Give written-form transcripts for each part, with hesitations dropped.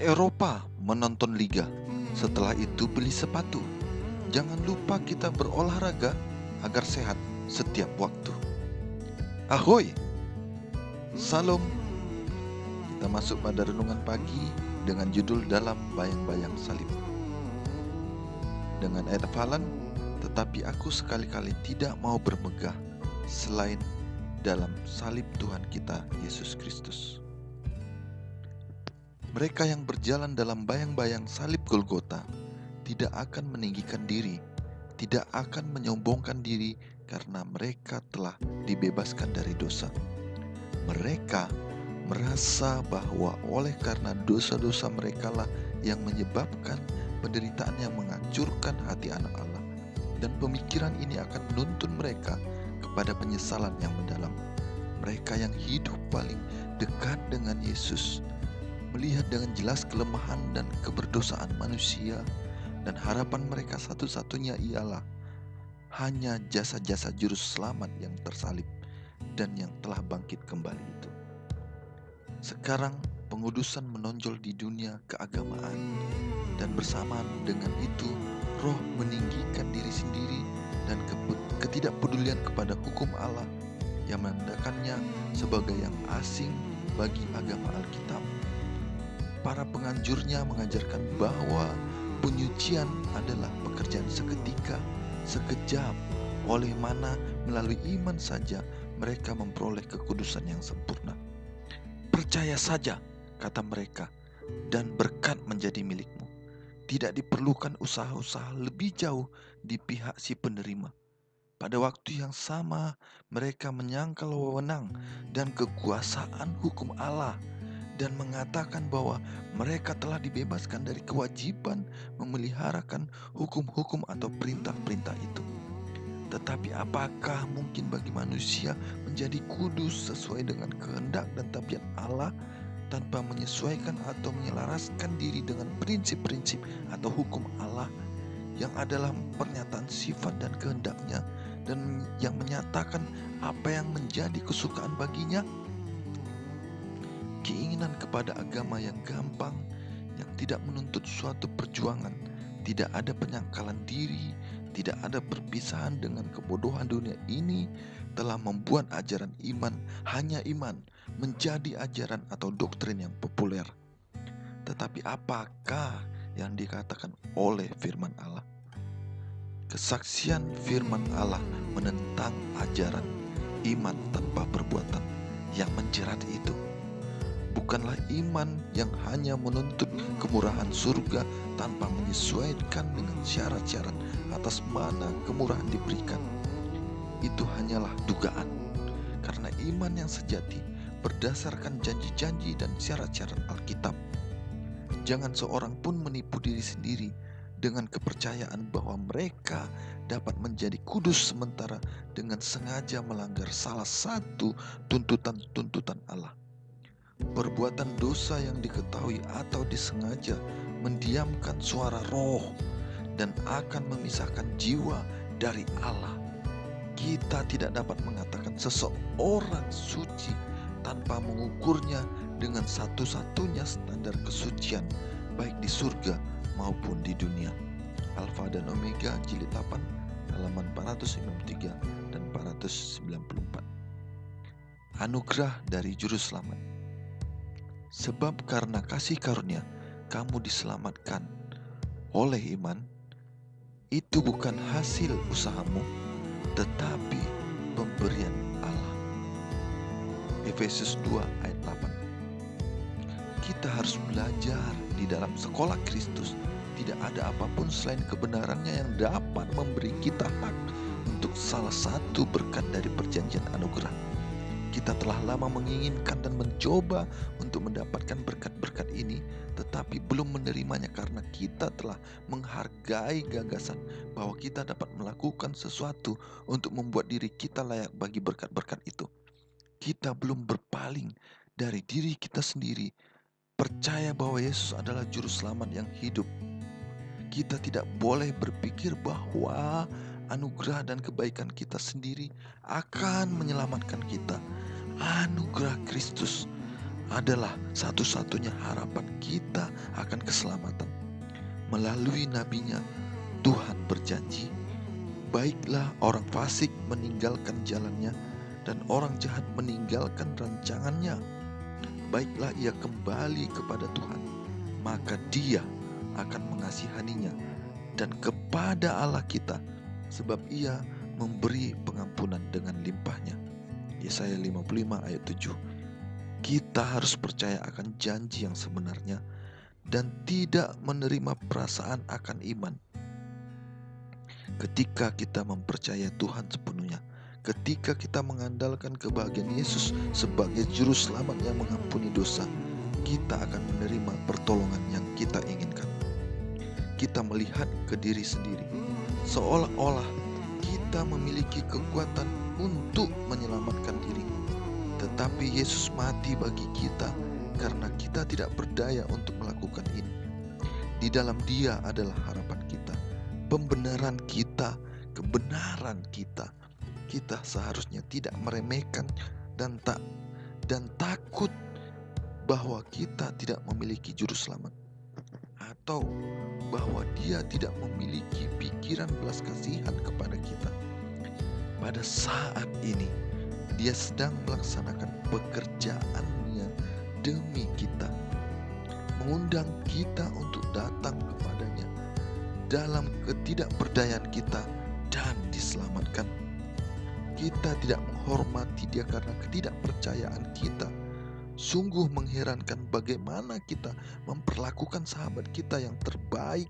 ke Eropa menonton liga. Setelah itu beli sepatu. Jangan lupa kita berolahraga agar sehat setiap waktu. Ahoy, salam. Kita masuk pada renungan pagi dengan judul dalam bayang-bayang salib. Dengan ayat hafalan, tetapi aku sekali-kali tidak mau bermegah selain dalam salib Tuhan kita Yesus Kristus. Mereka yang berjalan dalam bayang-bayang salib Golgota tidak akan meninggikan diri, tidak akan menyombongkan diri karena mereka telah dibebaskan dari dosa. Mereka merasa bahwa oleh karena dosa-dosa mereka lah yang menyebabkan penderitaan yang menghancurkan hati anak Allah. Dan pemikiran ini akan menuntun mereka kepada penyesalan yang mendalam. Mereka yang hidup paling dekat dengan Yesus melihat dengan jelas kelemahan dan keberdosaan manusia, dan harapan mereka satu-satunya ialah hanya jasa-jasa juru selamat yang tersalib dan yang telah bangkit kembali itu. Sekarang pengudusan menonjol di dunia keagamaan, dan bersamaan dengan itu roh meninggikan diri sendiri dan ketidakpedulian kepada hukum Allah yang menandakannya sebagai yang asing bagi agama Alkitab. Para penganjurnya mengajarkan bahwa penyucian adalah pekerjaan seketika, sekejap, oleh mana melalui iman saja mereka memperoleh kekudusan yang sempurna. Percaya saja, kata mereka, dan berkat menjadi milikmu. Tidak diperlukan usaha-usaha lebih jauh di pihak si penerima. Pada waktu yang sama, mereka menyangkal wewenang dan kekuasaan hukum Allah dan mengatakan bahwa mereka telah dibebaskan dari kewajiban memeliharakan hukum-hukum atau perintah-perintah itu. Tetapi apakah mungkin bagi manusia menjadi kudus sesuai dengan kehendak dan tabiat Allah tanpa menyesuaikan atau menyelaraskan diri dengan prinsip-prinsip atau hukum Allah yang adalah pernyataan sifat dan kehendaknya dan yang menyatakan apa yang menjadi kesukaan baginya? Keinginan kepada agama yang gampang, yang tidak menuntut suatu perjuangan, tidak ada penyangkalan diri, tidak ada perpisahan dengan kebodohan dunia ini, telah membuat ajaran iman, hanya iman, menjadi ajaran atau doktrin yang populer. Tetapi apakah yang dikatakan oleh firman Allah? Kesaksian firman Allah menentang ajaran iman tanpa perbuatan yang menjerat itu. Bukanlah iman yang hanya menuntut kemurahan surga tanpa menyesuaikan dengan syarat-syarat atas mana kemurahan diberikan. Itu hanyalah dugaan, karena iman yang sejati berdasarkan janji-janji dan syarat-syarat Alkitab. Jangan seorang pun menipu diri sendiri dengan kepercayaan bahwa mereka dapat menjadi kudus sementara dengan sengaja melanggar salah satu tuntutan-tuntutan Allah. Perbuatan dosa yang diketahui atau disengaja mendiamkan suara roh dan akan memisahkan jiwa dari Allah. Kita tidak dapat mengatakan seseorang suci tanpa mengukurnya dengan satu-satunya standar kesucian, baik di surga maupun di dunia. Alfa dan Omega jilid 8 halaman 493 dan 494. Anugerah dari Juru Selamat. Sebab karena kasih karunia kamu diselamatkan oleh iman. Itu bukan hasil usahamu, tetapi pemberian Allah. Efesus 2 ayat 8. Kita harus belajar di dalam sekolah Kristus. Tidak ada apapun selain kebenarannya yang dapat memberi kita hak untuk salah satu berkat dari perjanjian anugerah. Kita telah lama menginginkan dan mencoba untuk mendapatkan berkat-berkat ini, tetapi belum menerimanya karena kita telah menghargai gagasan bahwa kita dapat melakukan sesuatu untuk membuat diri kita layak bagi berkat-berkat itu. Kita belum berpaling dari diri kita sendiri, percaya bahwa Yesus adalah juru selamat yang hidup. Kita tidak boleh berpikir bahwa anugerah dan kebaikan kita sendiri akan menyelamatkan kita. Anugerah Kristus adalah satu-satunya harapan kita akan keselamatan. Melalui nabinya, Tuhan berjanji, baiklah orang fasik meninggalkan jalannya dan orang jahat meninggalkan rancangannya. Baiklah ia kembali kepada Tuhan, maka Dia akan mengasihaninya, dan kepada Allah kita, sebab Ia memberi pengampunan dengan limpahnya. Yesaya 55 ayat 7. Kita harus percaya akan janji yang sebenarnya dan tidak menerima perasaan akan iman. Ketika kita mempercayai Tuhan sepenuhnya, ketika kita mengandalkan kebahagiaan Yesus sebagai juru selamat yang mengampuni dosa, kita akan menerima pertolongan yang kita inginkan. Kita melihat ke diri sendiri, seolah-olah kita memiliki kekuatan untuk menyelamatkan diri. Tetapi Yesus mati bagi kita karena kita tidak berdaya untuk melakukan ini. Di dalam Dia adalah harapan kita, pembenaran kita, kebenaran kita. Kita seharusnya tidak meremehkan dan takut bahwa kita tidak memiliki juru selamat, atau bahwa Dia tidak memiliki pikiran belas kasihan kepada kita. Pada saat ini Dia sedang melaksanakan pekerjaannya demi kita, mengundang kita untuk datang kepadanya dalam ketidakberdayaan kita dan diselamatkan. Kita tidak menghormati Dia karena ketidakpercayaan kita. Sungguh mengherankan bagaimana kita memperlakukan sahabat kita yang terbaik.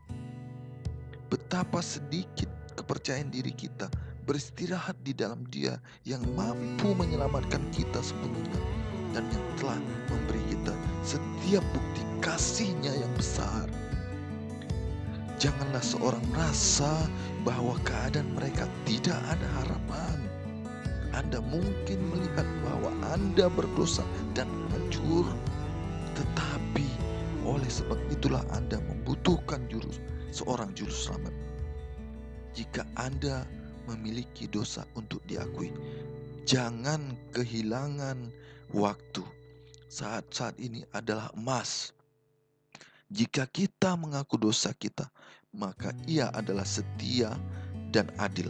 Betapa sedikit kepercayaan diri kita beristirahat di dalam Dia yang mampu menyelamatkan kita sepenuhnya dan yang telah memberi kita setiap bukti kasih-Nya yang besar. Janganlah seorang merasa bahwa keadaan mereka tidak ada harapan. Anda mungkin melihat bahwa Anda berdosa dan hancur, tetapi oleh sebab itulah Anda membutuhkan seorang juru selamat. Jika Anda memiliki dosa untuk diakui, jangan kehilangan waktu. Saat-saat ini adalah emas. Jika kita mengaku dosa kita, maka Ia adalah setia dan adil,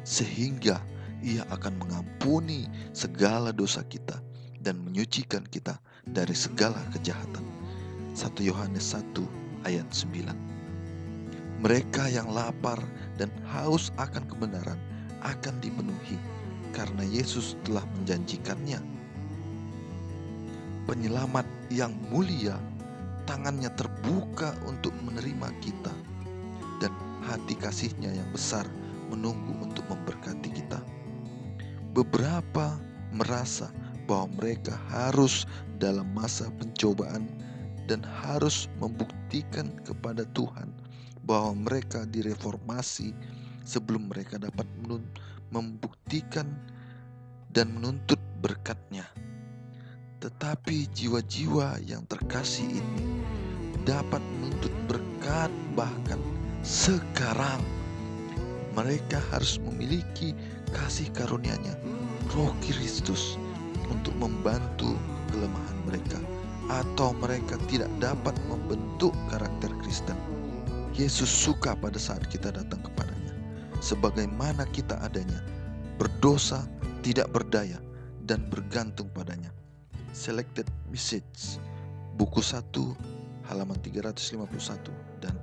sehingga Ia akan mengampuni segala dosa kita dan menyucikan kita dari segala kejahatan. 1 Yohanes 1 ayat 9. Mereka yang lapar dan haus akan kebenaran akan dipenuhi, karena Yesus telah menjanjikannya. Penyelamat yang mulia, tangannya terbuka untuk menerima kita, dan hati kasih-Nya yang besar menunggu untuk memberkati kita. Beberapa merasa bahwa mereka harus dalam masa pencobaan dan harus membuktikan kepada Tuhan bahwa mereka direformasi sebelum mereka dapat membuktikan dan menuntut berkat-Nya. Tetapi jiwa-jiwa yang terkasih ini dapat menuntut berkat bahkan sekarang. Mereka harus memiliki kasih karunia-Nya, Roh Kristus, untuk membantu kelemahan mereka, atau mereka tidak dapat membentuk karakter Kristen. Yesus suka pada saat kita datang kepadanya sebagaimana kita adanya, berdosa, tidak berdaya, dan bergantung padanya. Selected Message, buku 1 halaman 351 dan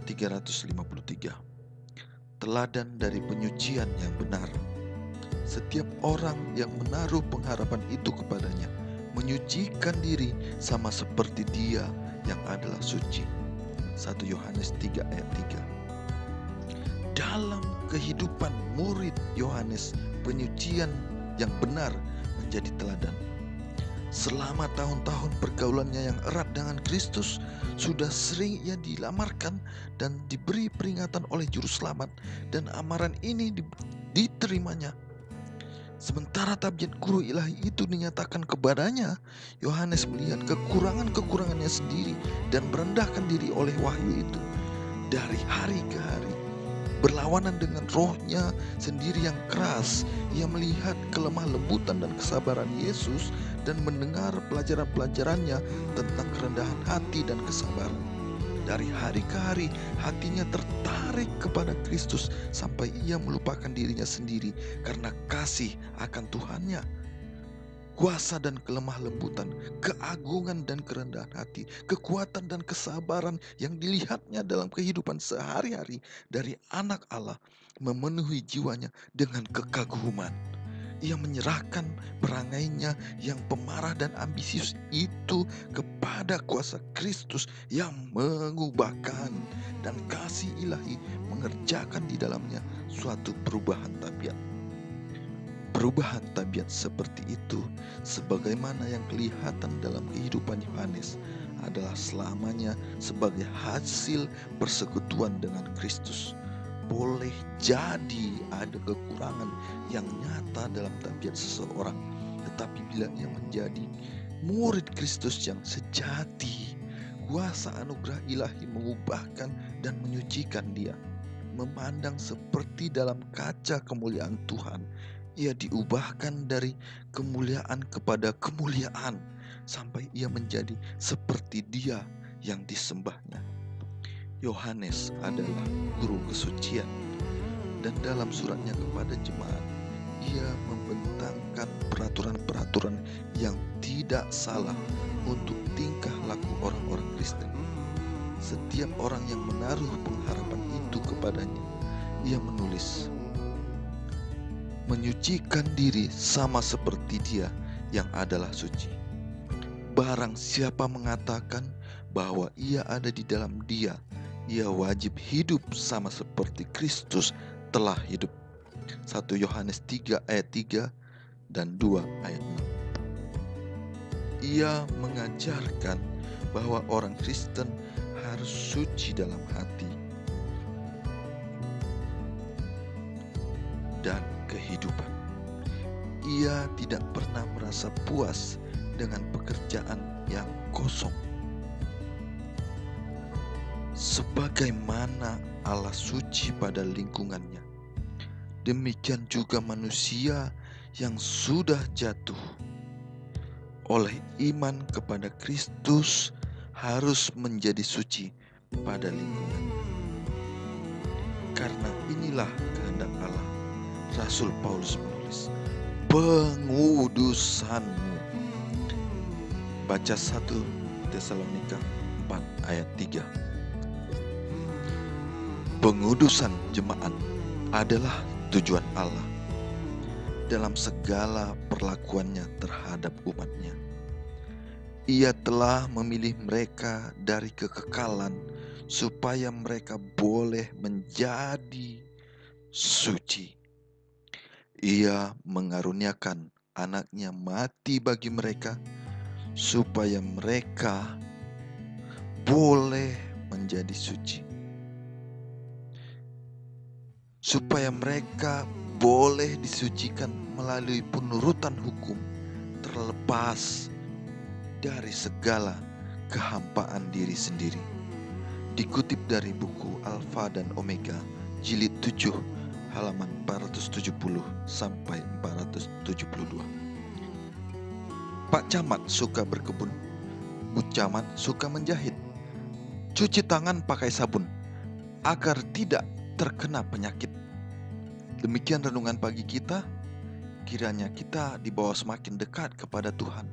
353. Teladan dari penyucian yang benar. Setiap orang yang menaruh pengharapan itu kepadanya menyucikan diri sama seperti Dia yang adalah suci. 1 Yohanes 3 ayat 3. Dalam kehidupan murid Yohanes, penyucian yang benar menjadi teladan. Selama tahun-tahun pergaulannya yang erat dengan Kristus, sudah sering ia dilamarkan dan diberi peringatan oleh Juru Selamat, dan amaran ini diterimanya. Sementara tabiat guru ilahi itu dinyatakan kepadanya, Yohanes melihat kekurangan-kekurangannya sendiri dan merendahkan diri oleh wahyu itu. Dari hari ke hari, berlawanan dengan rohnya sendiri yang keras. Ia melihat kelemah lembutan dan kesabaran Yesus dan mendengar pelajaran-pelajarannya tentang kerendahan hati dan kesabaran. Dari hari ke hari hatinya tertarik kepada Kristus sampai ia melupakan dirinya sendiri karena kasih akan Tuhannya. Kuasa dan kelemah lembutan, keagungan dan kerendahan hati, kekuatan dan kesabaran yang dilihatnya dalam kehidupan sehari-hari dari anak Allah memenuhi jiwanya dengan kekaguman. Ia menyerahkan perangainya yang pemarah dan ambisius itu kepada kuasa Kristus yang mengubahkan, dan kasih ilahi mengerjakan di dalamnya suatu perubahan tabiat. Perubahan tabiat seperti itu, sebagaimana yang kelihatan dalam kehidupan Yohanes, adalah selamanya sebagai hasil persekutuan dengan Kristus. Boleh jadi ada kekurangan yang nyata dalam tabiat seseorang, tetapi bila ia menjadi murid Kristus yang sejati, kuasa anugerah ilahi mengubahkan dan menyucikan dia. Memandang seperti dalam kaca kemuliaan Tuhan, ia diubahkan dari kemuliaan kepada kemuliaan sampai ia menjadi seperti Dia yang disembahnya. Yohanes adalah guru kesucian, dan dalam suratnya kepada jemaat, ia membentangkan peraturan-peraturan yang tidak salah untuk tingkah laku orang-orang Kristen. Setiap orang yang menaruh pengharapan itu kepadanya, ia menulis, menyucikan diri sama seperti Dia yang adalah suci. Barang siapa mengatakan bahwa ia ada di dalam Dia, ia wajib hidup sama seperti Kristus telah hidup. 1 Yohanes 3 ayat 3 dan 2 ayat 6. Ia mengajarkan bahwa orang Kristen harus suci dalam hati dan kehidupan. Ia tidak pernah merasa puas dengan pekerjaan yang kosong. Sebagaimana Allah suci pada lingkungannya, demikian juga manusia yang sudah jatuh oleh iman kepada Kristus harus menjadi suci pada lingkungannya. Karena inilah kehendak Allah. Rasul Paulus menulis, pengudusanmu. Baca 1 Tesalonika 4 ayat 3. Pengudusan jemaat adalah tujuan Allah dalam segala perlakuannya terhadap umatnya. Ia telah memilih mereka dari kekekalan supaya mereka boleh menjadi suci. Ia mengaruniakan anaknya mati bagi mereka supaya mereka boleh menjadi suci. Supaya mereka boleh disucikan melalui penurutan hukum, terlepas dari segala kehampaan diri sendiri. Dikutip dari buku Alfa dan Omega, jilid 7, halaman 470 sampai 472. Pak Camat suka berkebun, Bu Camat suka menjahit. Cuci tangan pakai sabun agar tidak terkena penyakit. Demikian renungan pagi kita. Kiranya kita dibawa semakin dekat kepada Tuhan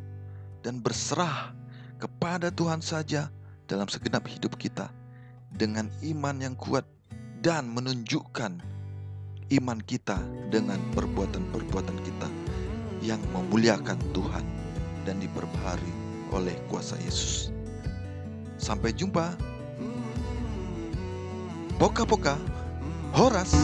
dan berserah kepada Tuhan saja dalam segenap hidup kita dengan iman yang kuat dan menunjukkan iman kita dengan perbuatan-perbuatan kita yang memuliakan Tuhan dan diperbaharui oleh kuasa Yesus. Sampai jumpa. Poka-poka Horas.